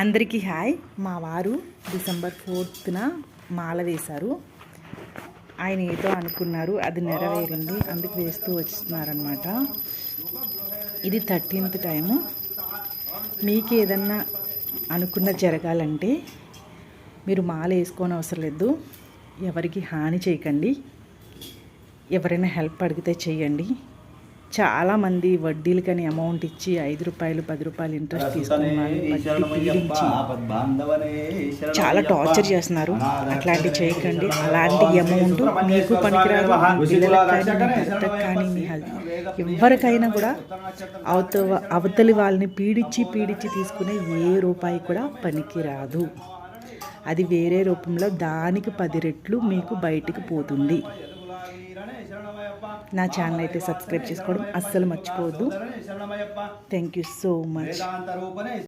అందరికీ హాయ్. మా వారు డిసెంబర్ 4న మాల వేశారు. ఆయన ఏదో అనుకున్నారు, అది నెరవేరింది, అందుకు వేస్తూ వస్తున్నారనమాట. ఇది 13th టైము. మీకు ఏదన్నా అనుకున్న జరగాలంటే మీరు మాల వేసుకోని అవసరం లేదు. ఎవరికి హాని చేయకండి. ఎవరైనా హెల్ప్ అడిగితే చేయండి. చాలామంది వడ్డీలకని అమౌంట్ ఇచ్చి 5 రూపాయలు 10 రూపాయలు ఇంట్రెస్ట్ తీసుకుని వాళ్ళని పీడించి చాలా టార్చర్ చేస్తున్నారు. అట్లాంటివి చేయకండి. అలాంటి అమౌంట్ మీకు పనికిరాదు, పిల్లలకు కానీ భర్తకు కానీ మీ ఎవరికైనా కూడా అవతలి వాళ్ళని పీడించి తీసుకునే ఏ రూపాయి కూడా పనికిరాదు. అది వేరే రూపంలో దానికి 10 రెట్లు మీకు బయటికి పోతుంది. నా ఛానల్ అయితే సబ్స్క్రైబ్ చేసుకోవడం అస్సలు మర్చిపోవద్దు. Thank you so much.